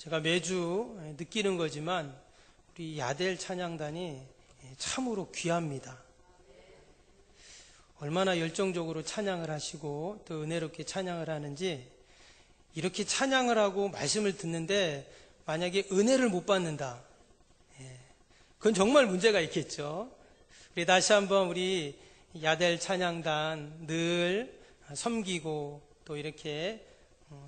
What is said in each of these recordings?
제가 매주 느끼는 거지만 우리 야델 찬양단이 참으로 귀합니다. 얼마나 열정적으로 찬양을 하시고 또 은혜롭게 찬양을 하는지, 이렇게 찬양을 하고 말씀을 듣는데 만약에 은혜를 못 받는다, 그건 정말 문제가 있겠죠. 우리 다시 한번 우리 야델 찬양단 늘 섬기고 또 이렇게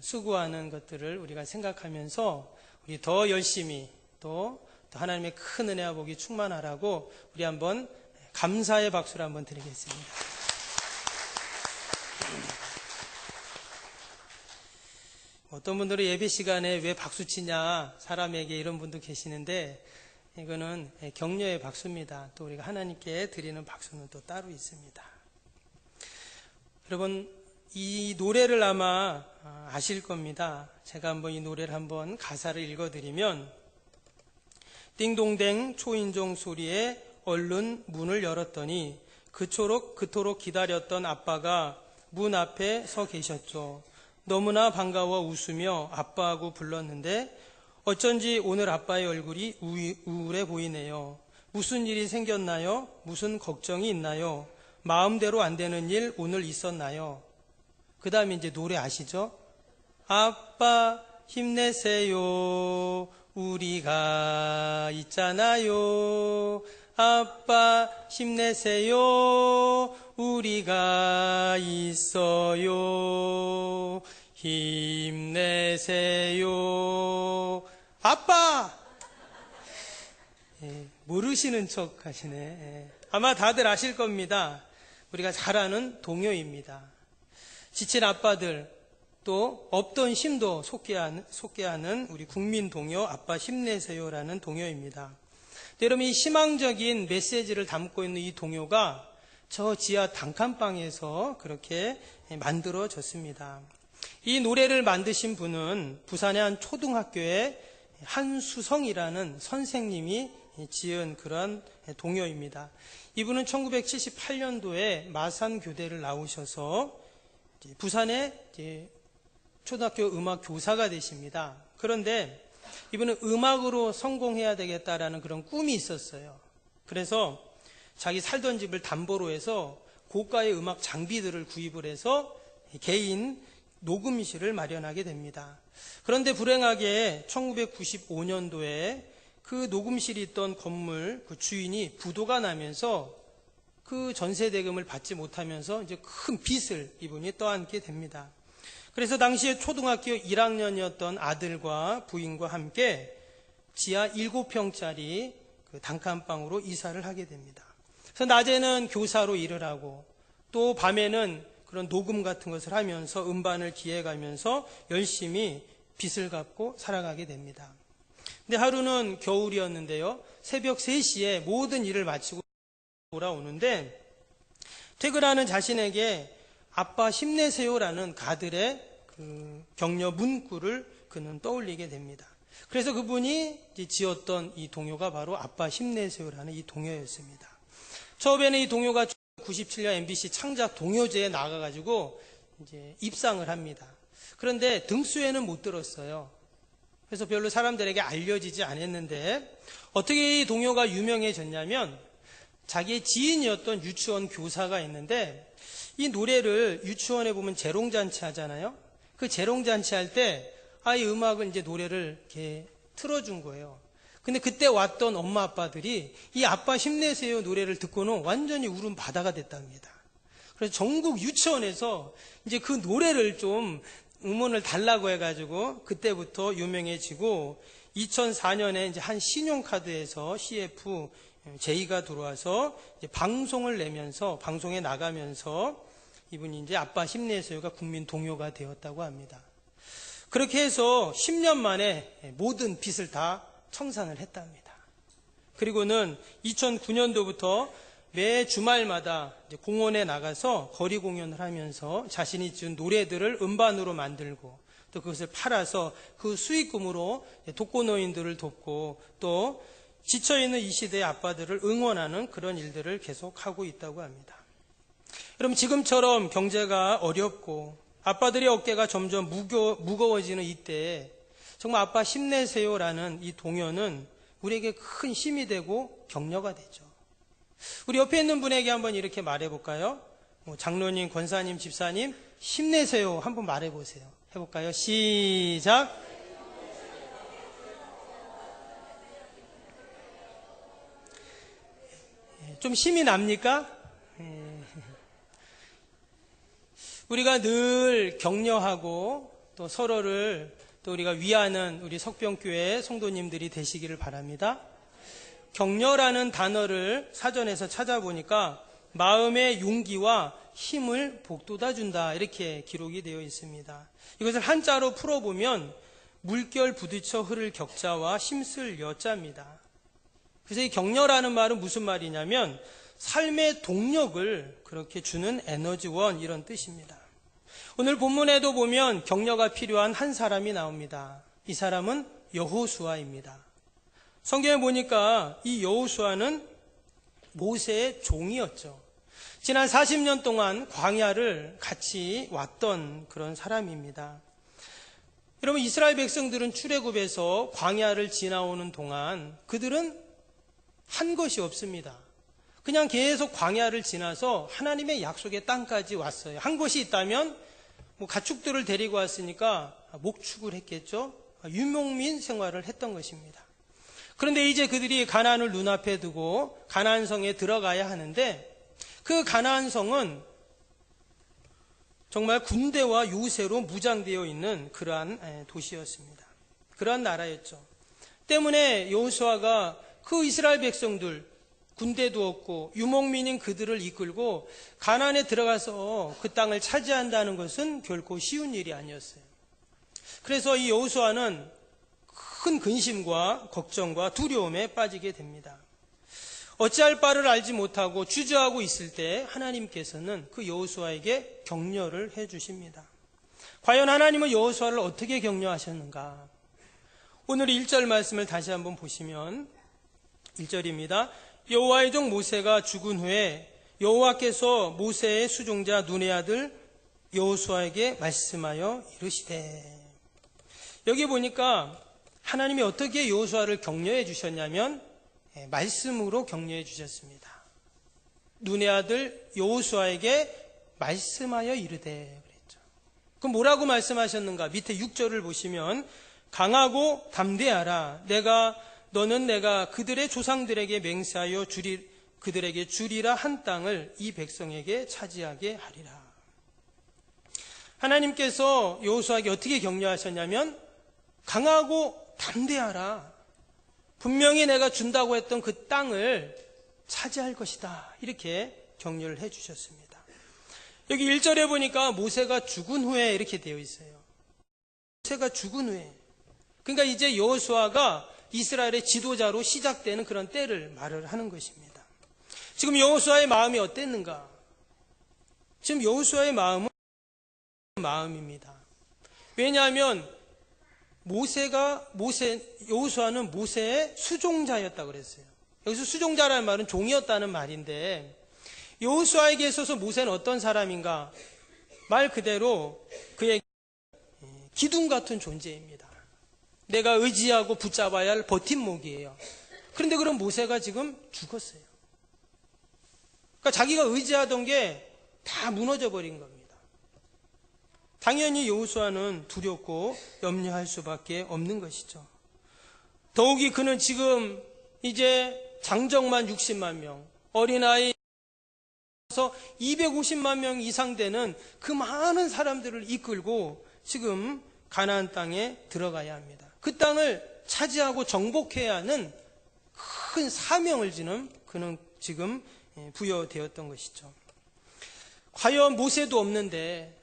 수고하는 것들을 우리가 생각하면서 우리 더 열심히 또 하나님의 큰 은혜와 복이 충만하라고 우리 한번 감사의 박수를 한번 드리겠습니다. 어떤 분들은 예배 시간에 왜 박수 치냐, 사람에게 이런 분도 계시는데, 이거는 격려의 박수입니다. 또 우리가 하나님께 드리는 박수는 또 따로 있습니다. 여러분, 이 노래를 아마 아실 겁니다. 제가 한번 이 노래를 한번 가사를 읽어드리면, 띵동댕 초인종 소리에 얼른 문을 열었더니 그토록 기다렸던 아빠가 문 앞에 서 계셨죠. 너무나 반가워 웃으며 아빠하고 불렀는데 어쩐지 오늘 아빠의 얼굴이 우울해 보이네요. 무슨 일이 생겼나요? 무슨 걱정이 있나요? 마음대로 안 되는 일 오늘 있었나요? 그 다음에 이제 노래 아시죠? 아빠 힘내세요. 우리가 있잖아요. 아빠 힘내세요. 우리가 있어요. 힘내세요. 아빠! 모르시는 척 하시네. 아마 다들 아실 겁니다. 우리가 잘 아는 동요입니다. 지친 아빠들, 또 없던 힘도 솟게 하는 우리 국민 동요 아빠 힘내세요라는 동요입니다. 여러분, 이 희망적인 메시지를 담고 있는 이 동요가 저 지하 단칸방에서 그렇게 만들어졌습니다. 이 노래를 만드신 분은 부산의 한 초등학교의 한수성이라는 선생님이 지은 그런 동요입니다. 이분은 1978년도에 마산교대를 나오셔서 부산의 초등학교 음악 교사가 되십니다. 그런데 이분은 음악으로 성공해야 되겠다라는 그런 꿈이 있었어요. 그래서 자기 살던 집을 담보로 해서 고가의 음악 장비들을 구입을 해서 개인 녹음실을 마련하게 됩니다. 그런데 불행하게 1995년도에 그 녹음실이 있던 건물 그 주인이 부도가 나면서 그 전세대금을 받지 못하면서 이제 큰 빚을 이분이 떠안게 됩니다. 그래서 당시에 초등학교 1학년이었던 아들과 부인과 함께 지하 7평짜리 그 단칸방으로 이사를 하게 됩니다. 그래서 낮에는 교사로 일을 하고 또 밤에는 그런 녹음 같은 것을 하면서 음반을 기획하면서 열심히 빚을 갚고 살아가게 됩니다. 근데 하루는 겨울이었는데요. 새벽 3시에 모든 일을 마치고 돌아오는데 퇴근하는 자신에게 아빠 힘내세요라는 가들의 그 격려 문구를 그는 떠올리게 됩니다. 그래서 그분이 지었던 이 동요가 바로 아빠 힘내세요라는 이 동요였습니다. 처음에는 이 동요가 97년 MBC 창작 동요제에 나가가지고 이제 입상을 합니다. 그런데 등수에는 못 들었어요. 그래서 별로 사람들에게 알려지지 않았는데 어떻게 이 동요가 유명해졌냐면 자기의 지인이었던 유치원 교사가 있는데 이 노래를 유치원에 보면 재롱잔치 하잖아요. 그 재롱잔치 할 때 이 음악을 이제 노래를 이렇게 틀어준 거예요. 근데 그때 왔던 엄마 아빠들이 이 아빠 힘내세요 노래를 듣고는 완전히 울음 바다가 됐답니다. 그래서 전국 유치원에서 이제 그 노래를 좀 음원을 달라고 해가지고 그때부터 유명해지고 2004년에 이제 한 신용카드에서 CF 제의가 들어와서 이제 방송을 내면서 방송에 나가면서 이분이 이제 아빠 힘내세요가 국민 동요가 되었다고 합니다. 그렇게 해서 10년 만에 모든 빚을 다 청산을 했답니다. 그리고는 2009년도부터 매 주말마다 이제 공원에 나가서 거리 공연을 하면서 자신이 지은 노래들을 음반으로 만들고 또 그것을 팔아서 그 수익금으로 독거노인들을 돕고 또 지쳐있는 이 시대의 아빠들을 응원하는 그런 일들을 계속하고 있다고 합니다. 여러분, 지금처럼 경제가 어렵고 아빠들의 어깨가 점점 무거워지는 이때에 정말 아빠 힘내세요라는 이 동요는 우리에게 큰 힘이 되고 격려가 되죠. 우리 옆에 있는 분에게 한번 이렇게 말해볼까요? 장로님, 권사님, 집사님 힘내세요 한번 말해보세요. 해볼까요? 시작. 좀 힘이 납니까? 우리가 늘 격려하고 또 서로를 또 우리가 위하는 우리 석병교회 성도님들이 되시기를 바랍니다. 격려라는 단어를 사전에서 찾아보니까 마음의 용기와 힘을 북돋아준다 이렇게 기록이 되어 있습니다. 이것을 한자로 풀어보면 물결 부딪혀 흐를 격자와 힘쓸 여자입니다. 그래서 이 격려라는 말은 무슨 말이냐면 삶의 동력을 그렇게 주는 에너지원 이런 뜻입니다. 오늘 본문에도 보면 격려가 필요한 한 사람이 나옵니다. 이 사람은 여호수아입니다. 성경에 보니까 이 여호수아는 모세의 종이었죠. 지난 40년 동안 광야를 같이 왔던 그런 사람입니다. 여러분, 이스라엘 백성들은 출애굽에서 광야를 지나오는 동안 그들은 한 것이 없습니다. 그냥 계속 광야를 지나서 하나님의 약속의 땅까지 왔어요. 한 것이 있다면 가축들을 데리고 왔으니까 목축을 했겠죠. 유목민 생활을 했던 것입니다. 그런데 이제 그들이 가나안을 눈앞에 두고 가나안 성에 들어가야 하는데 그 가나안 성은 정말 군대와 요새로 무장되어 있는 그러한 도시였습니다. 그러한 나라였죠. 때문에 여호수아가 그 이스라엘 백성들 군대도 없고 유목민인 그들을 이끌고 가나안에 들어가서 그 땅을 차지한다는 것은 결코 쉬운 일이 아니었어요. 그래서 이 여호수아는 큰 근심과 걱정과 두려움에 빠지게 됩니다. 어찌할 바를 알지 못하고 주저하고 있을 때 하나님께서는 그 여호수아에게 격려를 해 주십니다. 과연 하나님은 여호수아를 어떻게 격려하셨는가? 오늘 1절 말씀을 다시 한번 보시면 1절입니다. 여호와의 종 모세가 죽은 후에 여호와께서 모세의 수종자 눈의 아들 여호수아에게 말씀하여 이르시되. 여기 보니까 하나님이 어떻게 여호수아를 격려해 주셨냐면 말씀으로 격려해 주셨습니다. 눈의 아들 여호수아에게 말씀하여 이르되 그랬죠. 그럼 뭐라고 말씀하셨는가? 밑에 6절을 보시면 강하고 담대하라. 너는 내가 그들의 조상들에게 맹세하여 그들에게 주리라 한 땅을 이 백성에게 차지하게 하리라. 하나님께서 여호수아에게 어떻게 격려하셨냐면 강하고 담대하라. 분명히 내가 준다고 했던 그 땅을 차지할 것이다. 이렇게 격려를 해 주셨습니다. 여기 1절에 보니까 모세가 죽은 후에 이렇게 되어 있어요. 모세가 죽은 후에. 그러니까 이제 여호수아가 이스라엘의 지도자로 시작되는 그런 때를 말을 하는 것입니다. 지금 여호수아의 마음이 어땠는가? 지금 여호수아의 마음은 마음입니다. 왜냐하면 여호수아는 모세의 수종자였다고 그랬어요. 여기서 수종자라는 말은 종이었다는 말인데 여호수아에게 있어서 모세는 어떤 사람인가? 말 그대로 그에게 기둥 같은 존재입니다. 내가 의지하고 붙잡아야 할 버팀목이에요. 그런데 그럼 모세가 지금 죽었어요. 그러니까 자기가 의지하던 게 다 무너져 버린 겁니다. 당연히 여호수아는 두렵고 염려할 수밖에 없는 것이죠. 더욱이 그는 지금 이제 장정만 60만 명, 어린아이 250만 명 이상 되는 그 많은 사람들을 이끌고 지금 가나안 땅에 들어가야 합니다. 그 땅을 차지하고 정복해야 하는 큰 사명을 지는 그는 지금 부여되었던 것이죠. 과연 모세도 없는데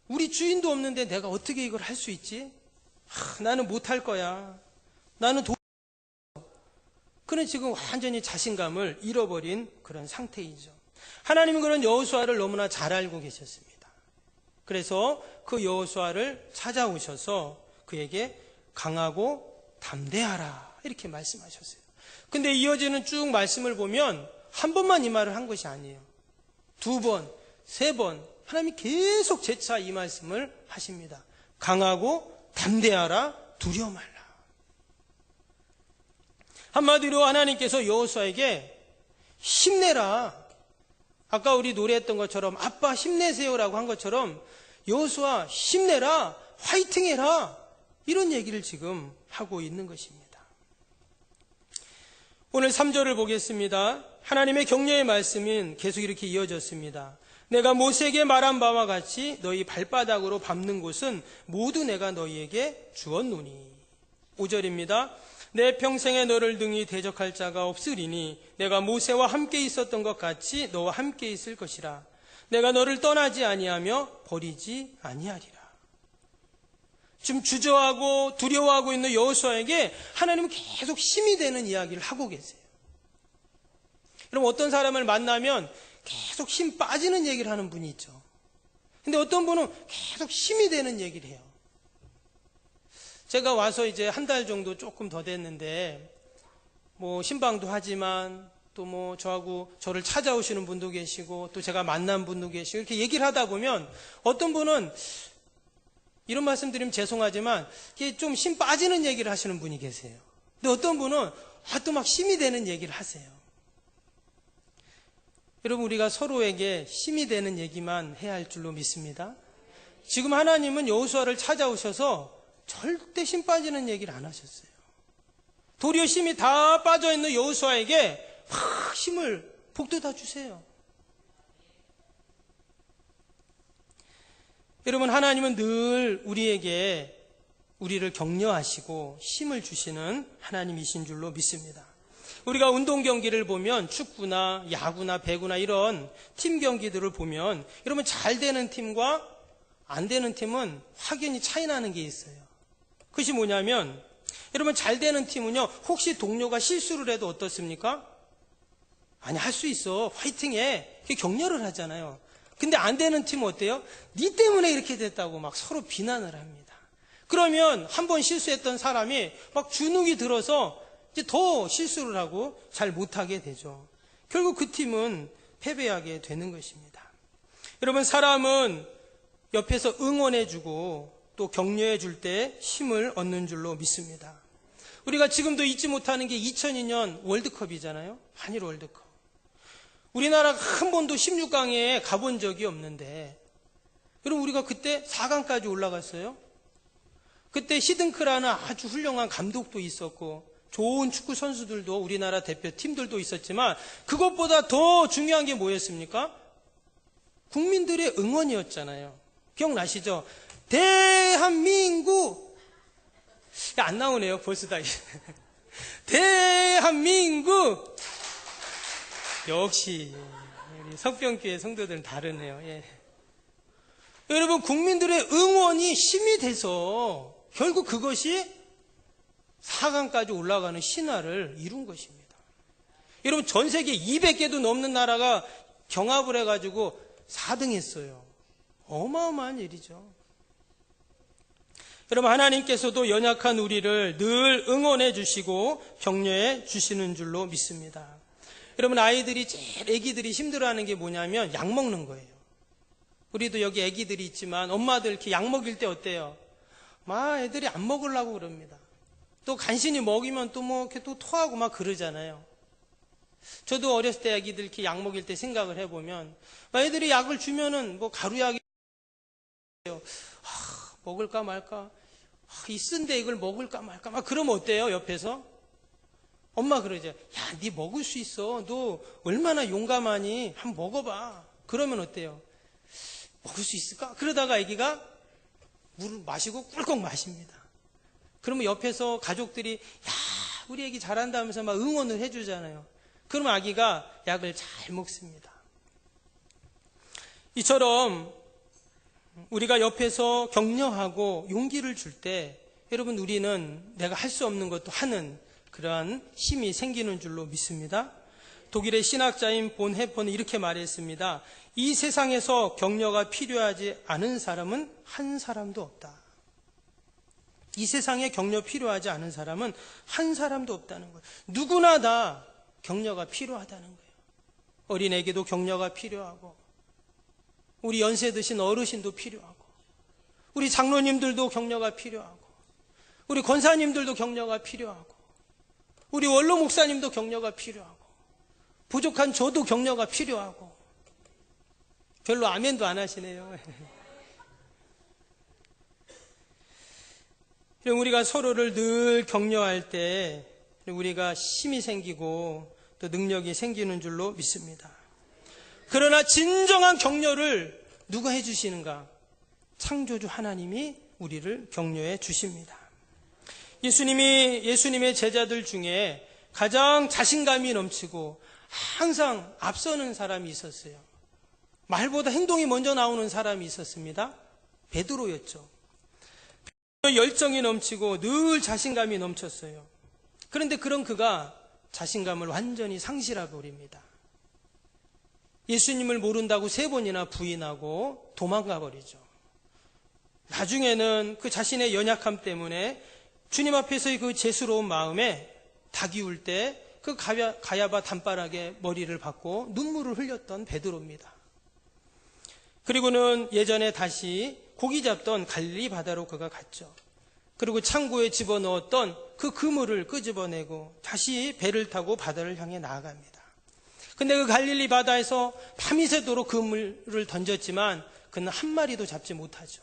우리 주인도 없는데 내가 어떻게 이걸 할 수 있지? 나는 못할 거야. 그는 지금 완전히 자신감을 잃어버린 그런 상태이죠. 하나님은 그런 여호수아를 너무나 잘 알고 계셨습니다. 그래서 그 여호수아를 찾아오셔서 그에게 강하고 담대하라 이렇게 말씀하셨어요. 근데 이어지는 쭉 말씀을 보면 한 번만 이 말을 한 것이 아니에요. 2번, 3번 하나님이 계속 재차 이 말씀을 하십니다. 강하고 담대하라 두려워 말라. 한마디로 하나님께서 여호수아에게 힘내라. 아까 우리 노래했던 것처럼 아빠 힘내세요라고 한 것처럼 여호수아 힘내라, 화이팅해라, 이런 얘기를 지금 하고 있는 것입니다. 오늘 3절을 보겠습니다. 하나님의 격려의 말씀은 계속 이렇게 이어졌습니다. 내가 모세에게 말한 바와 같이 너희 발바닥으로 밟는 곳은 모두 내가 너희에게 주었노니. 5절입니다. 내 평생에 너를 등이 대적할 자가 없으리니 내가 모세와 함께 있었던 것 같이 너와 함께 있을 것이라. 내가 너를 떠나지 아니하며 버리지 아니하리라. 지금 주저하고 두려워하고 있는 여호수아에게 하나님은 계속 힘이 되는 이야기를 하고 계세요. 그럼 어떤 사람을 만나면 계속 힘 빠지는 얘기를 하는 분이 있죠. 근데 어떤 분은 계속 힘이 되는 얘기를 해요. 제가 와서 이제 한 달 정도 조금 더 됐는데, 신방도 하지만, 또 저를 찾아오시는 분도 계시고, 또 제가 만난 분도 계시고, 이렇게 얘기를 하다 보면, 어떤 분은, 이런 말씀 드리면 죄송하지만, 이게 좀 힘 빠지는 얘기를 하시는 분이 계세요. 근데 어떤 분은, 또 막 힘이 되는 얘기를 하세요. 여러분, 우리가 서로에게 힘이 되는 얘기만 해야 할 줄로 믿습니다. 지금 하나님은 여호수아를 찾아오셔서 절대 힘 빠지는 얘기를 안 하셨어요. 도리어 힘이 다 빠져있는 여호수아에게 막 힘을 북돋아 주세요. 여러분, 하나님은 늘 우리를 격려하시고 힘을 주시는 하나님이신 줄로 믿습니다. 우리가 운동 경기를 보면 축구나 야구나 배구나 이런 팀 경기들을 보면 여러분, 잘 되는 팀과 안 되는 팀은 확연히 차이 나는 게 있어요. 그것이 뭐냐면, 여러분, 잘 되는 팀은요, 혹시 동료가 실수를 해도 어떻습니까? 아니, 할 수 있어, 화이팅해, 이렇게 격려를 하잖아요. 근데 안 되는 팀은 어때요? 네 때문에 이렇게 됐다고 막 서로 비난을 합니다. 그러면 한 번 실수했던 사람이 막 주눅이 들어서 이제 더 실수를 하고 잘 못하게 되죠. 결국 그 팀은 패배하게 되는 것입니다. 여러분, 사람은 옆에서 응원해주고 또 격려해 줄 때 힘을 얻는 줄로 믿습니다. 우리가 지금도 잊지 못하는 게 2002년 월드컵이잖아요. 한일 월드컵. 우리나라가 한 번도 16강에 가본 적이 없는데, 여러분, 우리가 그때 4강까지 올라갔어요. 그때 히든크라는 아주 훌륭한 감독도 있었고 좋은 축구 선수들도 우리나라 대표팀들도 있었지만, 그것보다 더 중요한 게 뭐였습니까? 국민들의 응원이었잖아요. 기억나시죠? 대한민국! 안 나오네요, 벌써 다. 대한민국! 역시 우리 석병교회 성도들은 다르네요. 예. 여러분, 국민들의 응원이 힘이 돼서 결국 그것이 4강까지 올라가는 신화를 이룬 것입니다. 여러분, 전 세계 200개도 넘는 나라가 경합을 해가지고 4등 했어요. 어마어마한 일이죠. 여러분, 하나님께서도 연약한 우리를 늘 응원해 주시고 격려해 주시는 줄로 믿습니다. 여러분, 애기들이 힘들어하는 게 뭐냐면 약 먹는 거예요. 우리도 여기 애기들이 있지만 엄마들 이렇게 약 먹일 때 어때요? 애들이 안 먹으려고 그럽니다. 또 간신히 먹이면 또 이렇게 또 토하고 막 그러잖아요. 저도 어렸을 때 애기들 이렇게 약 먹일 때 생각을 해보면, 애들이 약을 주면은 가루약이 먹을까 말까, 이 쓴데 이걸 먹을까 말까, 막 그러면 어때요? 옆에서 엄마 그러죠. 야, 네 먹을 수 있어. 너 얼마나 용감하니? 한번 먹어봐. 그러면 어때요? 먹을 수 있을까? 그러다가 아기가 물을 마시고 꿀꺽 마십니다. 그러면 옆에서 가족들이 야, 우리 아기 잘한다 하면서 막 응원을 해주잖아요. 그러면 아기가 약을 잘 먹습니다. 이처럼 우리가 옆에서 격려하고 용기를 줄 때, 여러분, 우리는 내가 할 수 없는 것도 하는 그러한 힘이 생기는 줄로 믿습니다. 독일의 신학자인 본 헤퍼는 이렇게 말했습니다. 이 세상에서 격려가 필요하지 않은 사람은 한 사람도 없다. 이 세상에 격려 필요하지 않은 사람은 한 사람도 없다는 거예요. 누구나 다 격려가 필요하다는 거예요. 어린애에게도 격려가 필요하고, 우리 연세 드신 어르신도 필요하고, 우리 장로님들도 격려가 필요하고, 우리 권사님들도 격려가 필요하고, 우리 원로 목사님도 격려가 필요하고, 부족한 저도 격려가 필요하고. 별로 아멘도 안 하시네요. 우리가 서로를 늘 격려할 때 우리가 힘이 생기고 또 능력이 생기는 줄로 믿습니다. 그러나 진정한 격려를 누가 해주시는가? 창조주 하나님이 우리를 격려해 주십니다. 예수님의 제자들 중에 가장 자신감이 넘치고 항상 앞서는 사람이 있었어요. 말보다 행동이 먼저 나오는 사람이 있었습니다. 베드로였죠. 열정이 넘치고 늘 자신감이 넘쳤어요. 그런데 그런 그가 자신감을 완전히 상실하고 버립니다. 예수님을 모른다고 3번이나 부인하고 도망가 버리죠. 나중에는 그 자신의 연약함 때문에 주님 앞에서의 그 죄스러운 마음에 닭이 울 때 그 가야바 단바닥에 머리를 박고 눈물을 흘렸던 베드로입니다. 그리고는 예전에 다시 고기 잡던 갈릴리 바다로 그가 갔죠. 그리고 창고에 집어넣었던 그 그물을 끄집어내고 다시 배를 타고 바다를 향해 나아갑니다. 근데 그 갈릴리 바다에서 밤이 새도록 그물을 던졌지만 그는 한 마리도 잡지 못하죠.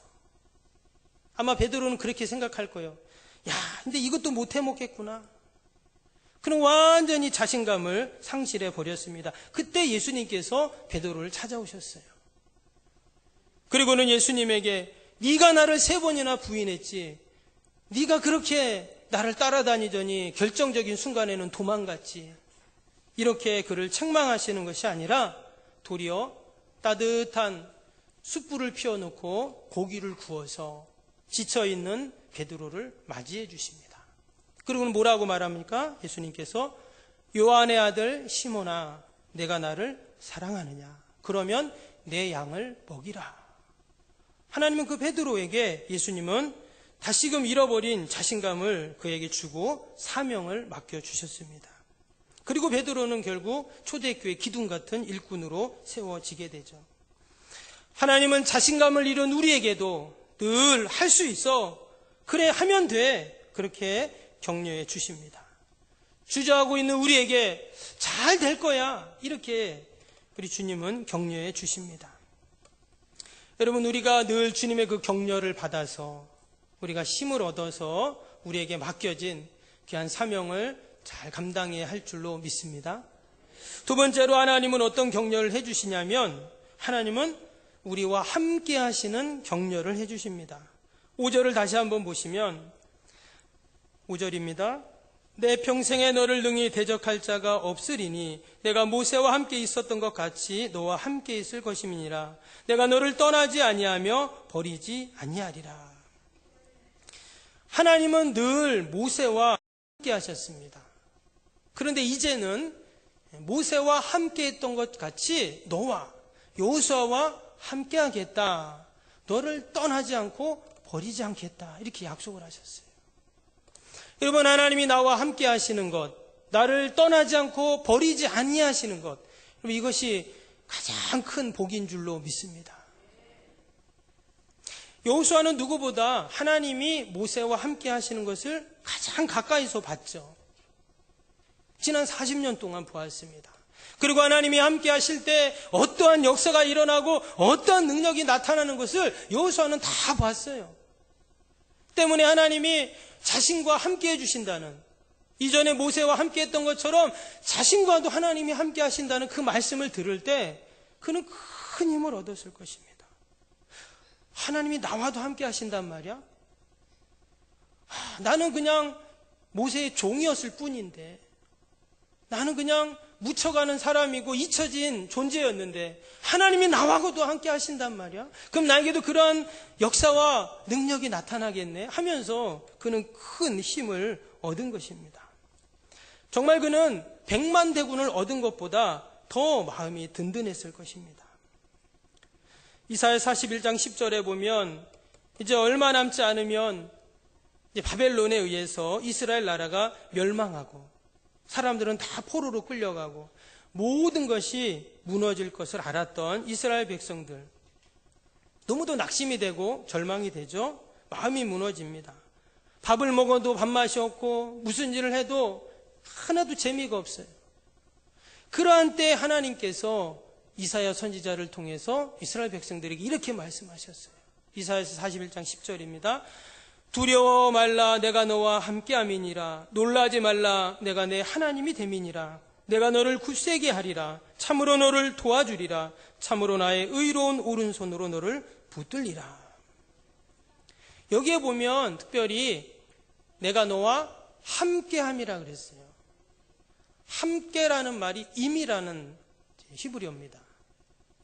아마 베드로는 그렇게 생각할 거예요. 야, 근데 이것도 못 해먹겠구나. 그는 완전히 자신감을 상실해 버렸습니다. 그때 예수님께서 베드로를 찾아오셨어요. 그리고는 예수님에게 네가 나를 3번이나 부인했지, 네가 그렇게 나를 따라다니더니 결정적인 순간에는 도망갔지, 이렇게 그를 책망하시는 것이 아니라 도리어 따뜻한 숯불을 피워놓고 고기를 구워서 지쳐있는 베드로를 맞이해 주십니다. 그리고는 뭐라고 말합니까? 예수님께서 요한의 아들 시몬아, 내가 나를 사랑하느냐? 그러면 내 양을 먹이라. 하나님은 그 베드로에게, 예수님은 다시금 잃어버린 자신감을 그에게 주고 사명을 맡겨주셨습니다. 그리고 베드로는 결국 초대교회 기둥 같은 일꾼으로 세워지게 되죠. 하나님은 자신감을 잃은 우리에게도 늘 할 수 있어, 그래 하면 돼, 그렇게 격려해 주십니다. 주저하고 있는 우리에게 잘 될 거야, 이렇게 우리 주님은 격려해 주십니다. 여러분, 우리가 늘 주님의 그 격려를 받아서 우리가 힘을 얻어서 우리에게 맡겨진 귀한 사명을 잘 감당해야 할 줄로 믿습니다. 두 번째로 하나님은 어떤 격려를 해주시냐면, 하나님은 우리와 함께 하시는 격려를 해주십니다. 5절을 다시 한번 보시면 5절입니다. 내 평생에 너를 능히 대적할 자가 없으리니 내가 모세와 함께 있었던 것 같이 너와 함께 있을 것임이니라. 내가 너를 떠나지 아니하며 버리지 아니하리라. 하나님은 늘 모세와 함께 하셨습니다. 그런데 이제는 모세와 함께 했던 것 같이 너와 여호수아와 함께 하겠다. 너를 떠나지 않고 버리지 않겠다. 이렇게 약속을 하셨어요. 여러분, 하나님이 나와 함께 하시는 것, 나를 떠나지 않고 버리지 아니하시는 것, 이것이 가장 큰 복인 줄로 믿습니다. 여호수아는 누구보다 하나님이 모세와 함께 하시는 것을 가장 가까이서 봤죠. 지난 40년 동안 보았습니다. 그리고 하나님이 함께 하실 때 어떠한 역사가 일어나고 어떠한 능력이 나타나는 것을 여호수아는 다 봤어요. 때문에 하나님이 자신과 함께 해주신다는, 이전에 모세와 함께 했던 것처럼 자신과도 하나님이 함께 하신다는 그 말씀을 들을 때 그는 큰 힘을 얻었을 것입니다. 하나님이 나와도 함께 하신단 말이야? 나는 그냥 모세의 종이었을 뿐인데, 나는 그냥 묻혀가는 사람이고 잊혀진 존재였는데 하나님이 나와도 함께 하신단 말이야? 그럼 나에게도 그러한 역사와 능력이 나타나겠네 하면서 그는 큰 힘을 얻은 것입니다. 정말 그는 100만 대군을 얻은 것보다 더 마음이 든든했을 것입니다. 이사야 41장 10절에 보면 이제 얼마 남지 않으면 이제 바벨론에 의해서 이스라엘 나라가 멸망하고 사람들은 다 포로로 끌려가고 모든 것이 무너질 것을 알았던 이스라엘 백성들, 너무도 낙심이 되고 절망이 되죠. 마음이 무너집니다. 밥을 먹어도 밥맛이 없고 무슨 일을 해도 하나도 재미가 없어요. 그러한 때 하나님께서 이사야 선지자를 통해서 이스라엘 백성들에게 이렇게 말씀하셨어요. 이사야서 41장 10절입니다. 두려워 말라, 내가 너와 함께함이니라. 놀라지 말라, 내가 내 하나님이 됨이니라. 내가 너를 굳세게 하리라. 참으로 너를 도와주리라. 참으로 나의 의로운 오른손으로 너를 붙들리라. 여기에 보면 특별히 내가 너와 함께함이라 그랬어요. 함께라는 말이 임이라는 히브리어입니다.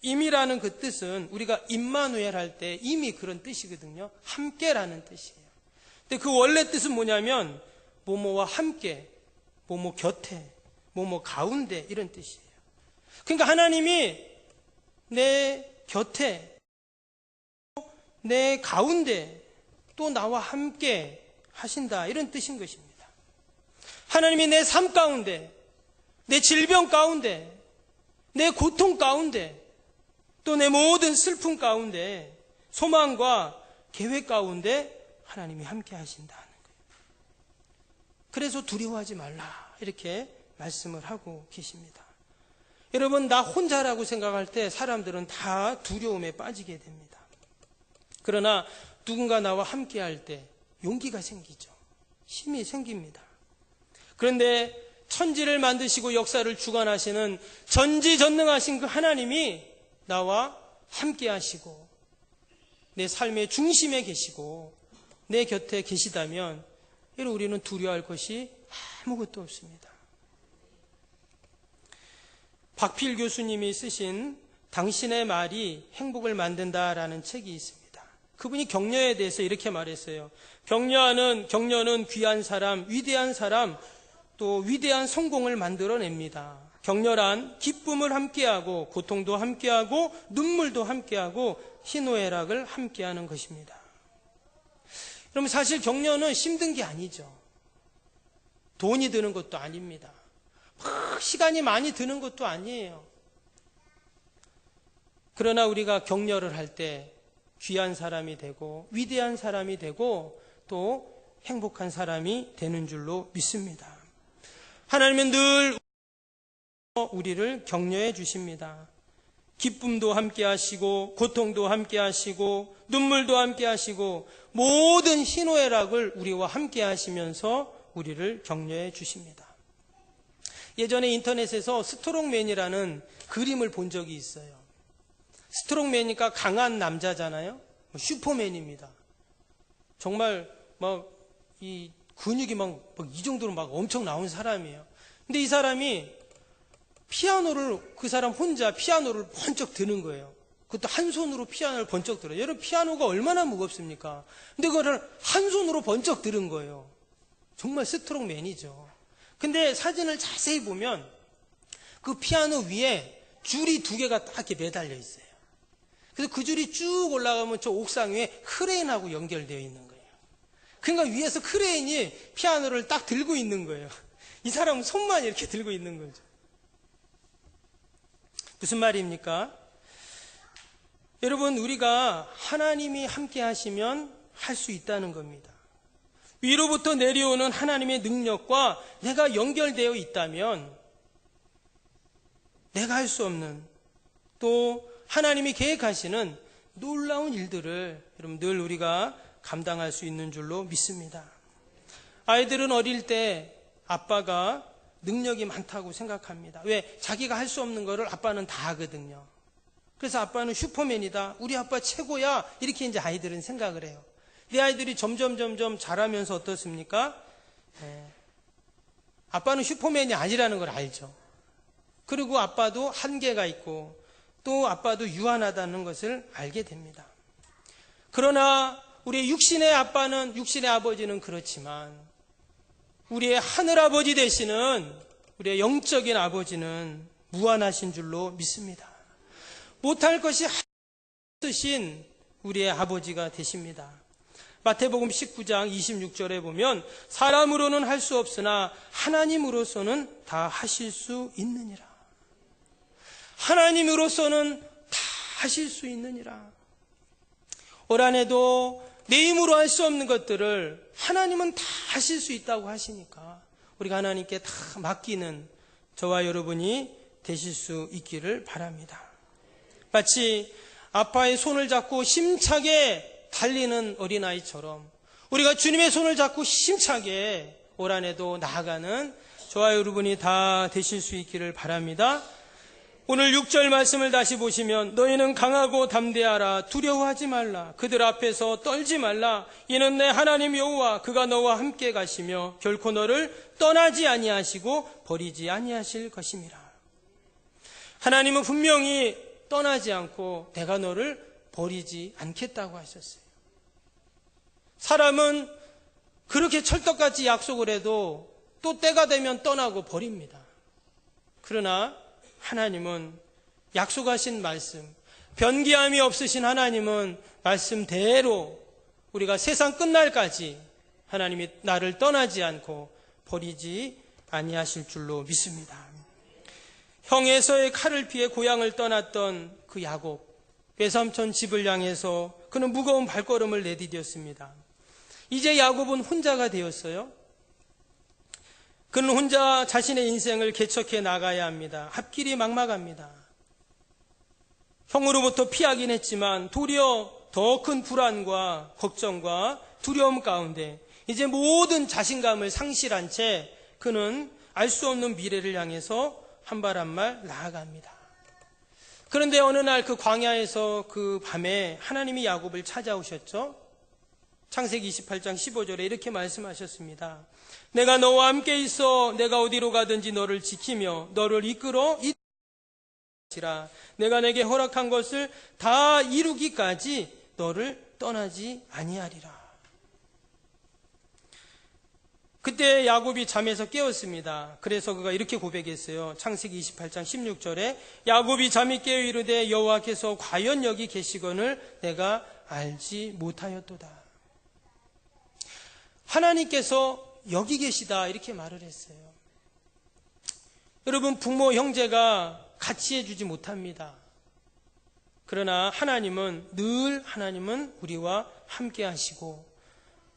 임이라는 그 뜻은 우리가 임마누엘 할 때 임이 그런 뜻이거든요. 함께라는 뜻이에요. 근데 그 원래 뜻은 뭐냐면 뭐뭐와 함께, 뭐뭐 곁에, 뭐뭐 가운데 이런 뜻이에요. 그러니까 하나님이 내 곁에, 내 가운데, 또 나와 함께 하신다 이런 뜻인 것입니다. 하나님이 내 삶 가운데, 내 질병 가운데, 내 고통 가운데, 또 내 모든 슬픔 가운데, 소망과 계획 가운데 하나님이 함께 하신다는 거예요. 그래서 두려워하지 말라 이렇게 말씀을 하고 계십니다. 여러분, 나 혼자라고 생각할 때 사람들은 다 두려움에 빠지게 됩니다. 그러나 누군가 나와 함께 할 때 용기가 생기죠. 힘이 생깁니다. 그런데 천지를 만드시고 역사를 주관하시는 전지전능하신 그 하나님이 나와 함께 하시고 내 삶의 중심에 계시고 내 곁에 계시다면 우리는 두려워할 것이 아무것도 없습니다. 박필 교수님이 쓰신 당신의 말이 행복을 만든다라는 책이 있습니다. 그분이 격려에 대해서 이렇게 말했어요. 격려는 귀한 사람, 위대한 사람, 또 위대한 성공을 만들어냅니다. 격려란 기쁨을 함께하고 고통도 함께하고 눈물도 함께하고 희노애락을 함께하는 것입니다. 여러분, 사실 격려는 힘든 게 아니죠. 돈이 드는 것도 아닙니다. 시간이 많이 드는 것도 아니에요. 그러나 우리가 격려를 할 때 귀한 사람이 되고 위대한 사람이 되고 또 행복한 사람이 되는 줄로 믿습니다. 하나님은 늘 우리를 격려해 주십니다. 기쁨도 함께 하시고 고통도 함께 하시고 눈물도 함께 하시고 모든 희노애락을 우리와 함께 하시면서 우리를 격려해 주십니다. 예전에 인터넷에서 스트롱맨이라는 그림을 본 적이 있어요. 스트롱맨이니까 강한 남자잖아요. 슈퍼맨입니다. 정말 이 근육이 이 정도로 엄청 나온 사람이에요. 근데 이 사람이 그 사람 혼자 피아노를 번쩍 드는 거예요. 그것도 한 손으로 피아노를 번쩍 들어요. 여러분, 피아노가 얼마나 무겁습니까? 근데 그거를 한 손으로 번쩍 들은 거예요. 정말 스트롱맨이죠. 근데 사진을 자세히 보면 그 피아노 위에 줄이 2개가 딱 이렇게 매달려 있어요. 그래서 그 줄이 쭉 올라가면 저 옥상 위에 크레인하고 연결되어 있는 거예요. 그러니까 위에서 크레인이 피아노를 딱 들고 있는 거예요. 이 사람은 손만 이렇게 들고 있는 거죠. 무슨 말입니까? 여러분, 우리가 하나님이 함께 하시면 할 수 있다는 겁니다. 위로부터 내려오는 하나님의 능력과 내가 연결되어 있다면 내가 할 수 없는 또 하나님이 계획하시는 놀라운 일들을 여러분 늘 우리가 감당할 수 있는 줄로 믿습니다. 아이들은 어릴 때 아빠가 능력이 많다고 생각합니다. 왜? 자기가 할 수 없는 거를 아빠는 다 하거든요. 그래서 아빠는 슈퍼맨이다. 우리 아빠 최고야. 이렇게 이제 아이들은 생각을 해요. 내 아이들이 점점 자라면서 어떻습니까? 아빠는 슈퍼맨이 아니라는 걸 알죠. 그리고 아빠도 한계가 있고 또 아빠도 유한하다는 것을 알게 됩니다. 그러나 우리의 육신의 아버지는 그렇지만 우리의 하늘아버지 되시는 우리의 영적인 아버지는 무한하신 줄로 믿습니다. 못할 것이 없으신 우리의 아버지가 되십니다. 마태복음 19장 26절에 보면 사람으로는 할 수 없으나 하나님으로서는 다 하실 수 있느니라. 하나님으로서는 다 하실 수 있느니라. 올 한 해도 내 힘으로 할 수 없는 것들을 하나님은 다 하실 수 있다고 하시니까 우리가 하나님께 다 맡기는 저와 여러분이 되실 수 있기를 바랍니다. 마치 아빠의 손을 잡고 힘차게 달리는 어린아이처럼 우리가 주님의 손을 잡고 힘차게 올 한해도 나아가는 저와 여러분이 다 되실 수 있기를 바랍니다. 오늘 6절 말씀을 다시 보시면 너희는 강하고 담대하라. 두려워하지 말라. 그들 앞에서 떨지 말라. 이는 내 하나님 여호와 그가 너와 함께 가시며 결코 너를 떠나지 아니하시고 버리지 아니하실 것임이라. 하나님은 분명히 떠나지 않고 내가 너를 버리지 않겠다고 하셨어요. 사람은 그렇게 철떡같이 약속을 해도 또 때가 되면 떠나고 버립니다. 그러나 하나님은 약속하신 말씀, 변기함이 없으신 하나님은 말씀대로 우리가 세상 끝날까지 하나님이 나를 떠나지 않고 버리지 아니하실 줄로 믿습니다. 형 에서의 칼을 피해 고향을 떠났던 그 야곱, 외삼촌 집을 향해서 그는 무거운 발걸음을 내디뎠습니다. 이제 야곱은 혼자가 되었어요. 그는 혼자 자신의 인생을 개척해 나가야 합니다. 앞길이 막막합니다. 형으로부터 피하긴 했지만 도리어 더 큰 불안과 걱정과 두려움 가운데 이제 모든 자신감을 상실한 채 그는 알 수 없는 미래를 향해서 한 발 한 발 나아갑니다. 그런데 어느 날 그 광야에서 그 밤에 하나님이 야곱을 찾아오셨죠. 창세기 28장 15절에 이렇게 말씀하셨습니다. 내가 너와 함께 있어 내가 어디로 가든지 너를 지키며 너를 이끌어 이끌지라. 내가 내게 허락한 것을 다 이루기까지 너를 떠나지 아니하리라. 그때 야곱이 잠에서 깨었습니다. 그래서 그가 이렇게 고백했어요. 창세기 28장 16절에 야곱이 잠이 깨어 이르되 여호와께서 과연 여기 계시거늘 내가 알지 못하였도다. 하나님께서 여기 계시다 이렇게 말을 했어요. 여러분, 부모 형제가 같이 해주지 못합니다. 그러나 하나님은 우리와 함께 하시고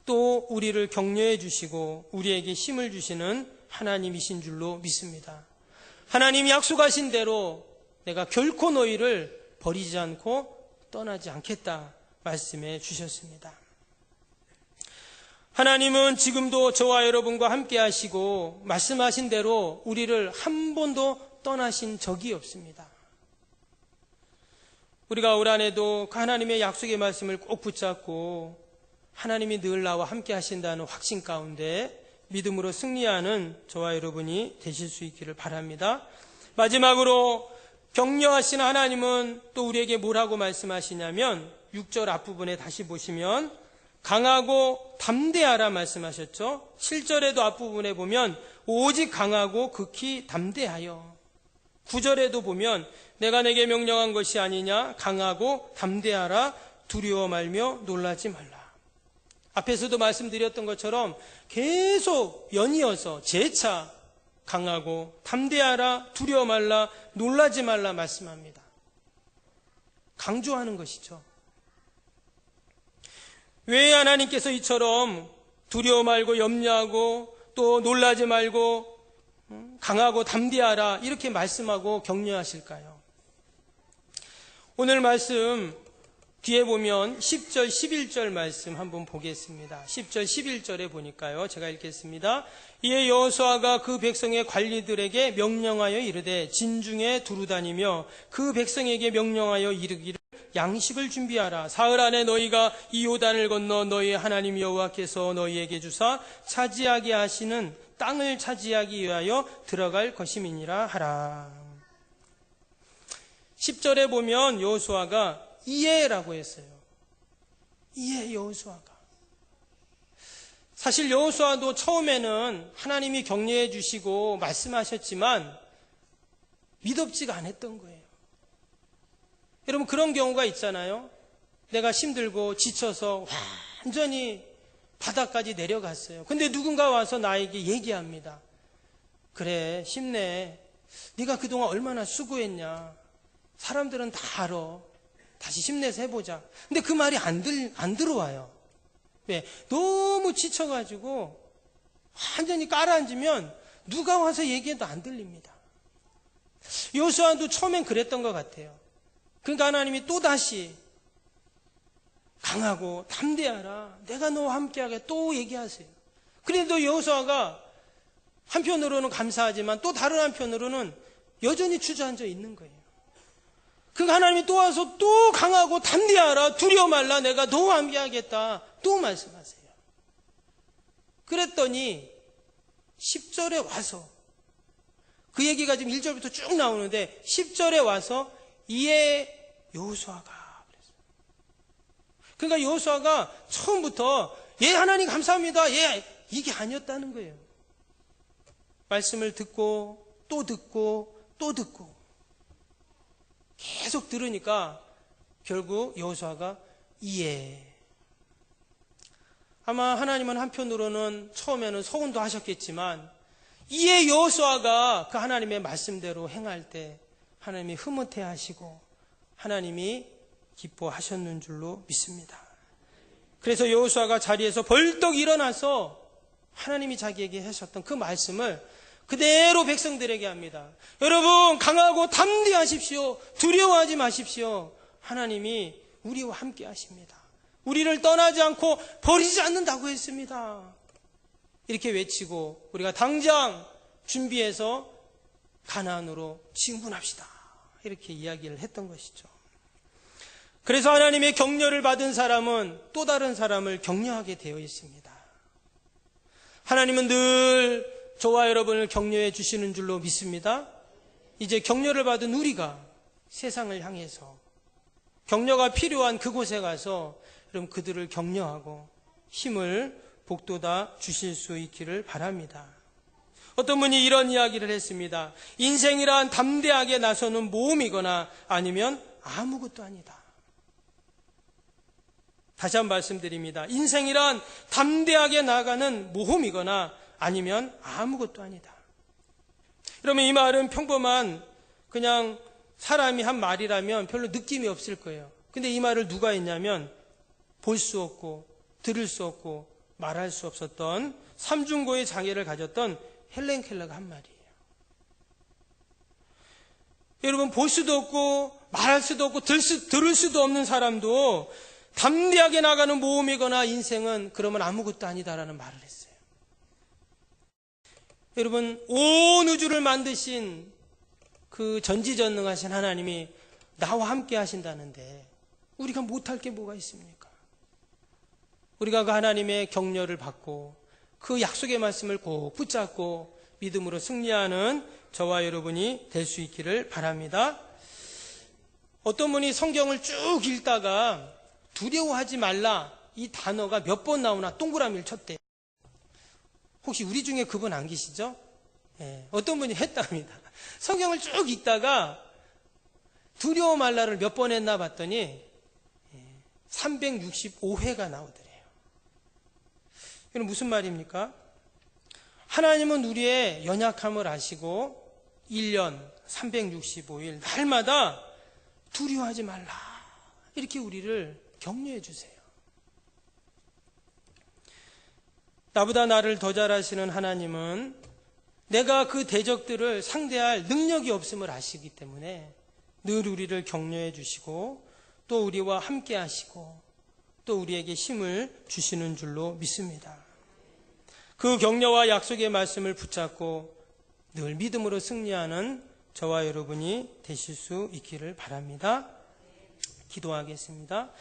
또 우리를 격려해 주시고 우리에게 힘을 주시는 하나님이신 줄로 믿습니다. 하나님이 약속하신 대로 내가 결코 너희를 버리지 않고 떠나지 않겠다 말씀해 주셨습니다. 하나님은 지금도 저와 여러분과 함께 하시고 말씀하신 대로 우리를 한 번도 떠나신 적이 없습니다. 우리가 올 한해도 그 하나님의 약속의 말씀을 꼭 붙잡고 하나님이 늘 나와 함께 하신다는 확신 가운데 믿음으로 승리하는 저와 여러분이 되실 수 있기를 바랍니다. 마지막으로 격려하신 하나님은 또 우리에게 뭐라고 말씀하시냐면 6절 앞부분에 다시 보시면 강하고 담대하라 말씀하셨죠. 7절에도 앞부분에 보면 오직 강하고 극히 담대하여. 9절에도 보면 내가 내게 명령한 것이 아니냐 강하고 담대하라 두려워 말며 놀라지 말라. 앞에서도 말씀드렸던 것처럼 계속 연이어서 재차 강하고 담대하라 두려워 말라 놀라지 말라 말씀합니다. 강조하는 것이죠. 왜 하나님께서 이처럼 두려워 말고 염려하고 또 놀라지 말고 강하고 담대하라 이렇게 말씀하고 격려하실까요? 오늘 말씀 뒤에 보면 10절 11절 말씀 한번 보겠습니다. 10절 11절에 보니까요. 제가 읽겠습니다. 이에 여호수아가 그 백성의 관리들에게 명령하여 이르되 진중에 두루다니며 그 백성에게 명령하여 이르기를 양식을 준비하라. 사흘 안에 너희가 이 요단을 건너 너희 하나님 여호와께서 너희에게 주사 차지하게 하시는 땅을 차지하기 위하여 들어갈 것임이니라 하라. 10절에 보면 여호수아가 이에라고 했어요. 이에 여호수아가. 사실 여호수아도 처음에는 하나님이 격려해 주시고 말씀하셨지만 믿음지가 않았던 거예요. 여러분 그런 경우가 있잖아요. 내가 힘들고 지쳐서 완전히 바닥까지 내려갔어요. 근데 누군가 와서 나에게 얘기합니다. 그래 힘내. 네가 그동안 얼마나 수고했냐. 사람들은 다 알아. 다시 힘내서 해보자. 근데 그 말이 안 들어와요. 왜? 너무 지쳐가지고 완전히 깔아앉으면 누가 와서 얘기해도 안 들립니다. 여호수아도 처음엔 그랬던 것 같아요. 그러니까 하나님이 또다시 강하고 담대하라, 내가 너와 함께하게 또 얘기하세요. 그래도 여호수아가 한편으로는 감사하지만 또 다른 한편으로는 여전히 주저앉아 있는 거예요. 그러니까 하나님이 또 와서 또 강하고 담대하라, 두려워 말라, 내가 너와 함께하겠다 또 말씀하세요. 그랬더니 10절에 와서, 그 얘기가 지금 1절부터 쭉 나오는데 10절에 와서 이에 여호수아가 그랬어요. 그러니까 여호수아가 처음부터 예 하나님 감사합니다, 예, 이게 아니었다는 거예요. 말씀을 듣고 또 듣고 또 듣고 계속 들으니까 결국 여호수아가 이해. 아마 하나님은 한편으로는 처음에는 서운도 하셨겠지만 이에 여호수아가 그 하나님의 말씀대로 행할 때 하나님이 흐뭇해 하시고 하나님이 기뻐하셨는 줄로 믿습니다. 그래서 여호수아가 자리에서 벌떡 일어나서 하나님이 자기에게 하셨던 그 말씀을 그대로 백성들에게 합니다. 여러분, 강하고 담대하십시오. 두려워하지 마십시오. 하나님이 우리와 함께 하십니다. 우리를 떠나지 않고 버리지 않는다고 했습니다. 이렇게 외치고 우리가 당장 준비해서 가나안으로 진군합시다, 이렇게 이야기를 했던 것이죠. 그래서 하나님의 격려를 받은 사람은 또 다른 사람을 격려하게 되어 있습니다. 하나님은 늘 저와 여러분을 격려해 주시는 줄로 믿습니다. 이제 격려를 받은 우리가 세상을 향해서 격려가 필요한 그곳에 가서 여러분 그들을 격려하고 힘을 북돋아 주실 수 있기를 바랍니다. 어떤 분이 이런 이야기를 했습니다. 인생이란 담대하게 나서는 모험이거나 아니면 아무것도 아니다. 다시 한번 말씀드립니다. 인생이란 담대하게 나가는 모험이거나 아니면 아무것도 아니다. 그러면 이 말은 평범한 그냥 사람이 한 말이라면 별로 느낌이 없을 거예요. 근데 이 말을 누가 했냐면 볼 수 없고 들을 수 없고 말할 수 없었던 삼중고의 장애를 가졌던 헬렌 켈러가 한 말이에요. 여러분, 볼 수도 없고 말할 수도 없고 들을 수도 없는 사람도 담대하게 나가는 모험이거나 인생은 그러면 아무것도 아니다라는 말을 했어요. 여러분, 온 우주를 만드신 그 전지전능하신 하나님이 나와 함께 하신다는데 우리가 못할 게 뭐가 있습니까? 우리가 그 하나님의 격려를 받고 그 약속의 말씀을 꼭 붙잡고 믿음으로 승리하는 저와 여러분이 될 수 있기를 바랍니다. 어떤 분이 성경을 쭉 읽다가 두려워하지 말라 이 단어가 몇 번 나오나 동그라미를 쳤대요. 혹시 우리 중에 그분 안 계시죠? 예, 어떤 분이 했답니다. 성경을 쭉 읽다가 두려워 말라를 몇 번 했나 봤더니 365회가 나오더래요. 이건 무슨 말입니까? 하나님은 우리의 연약함을 아시고 1년 365일 날마다 두려워하지 말라 이렇게 우리를 격려해 주세요. 나보다 나를 더 잘 아시는 하나님은 내가 그 대적들을 상대할 능력이 없음을 아시기 때문에 늘 우리를 격려해 주시고 또 우리와 함께 하시고 또 우리에게 힘을 주시는 줄로 믿습니다. 그 격려와 약속의 말씀을 붙잡고 늘 믿음으로 승리하는 저와 여러분이 되실 수 있기를 바랍니다. 기도하겠습니다.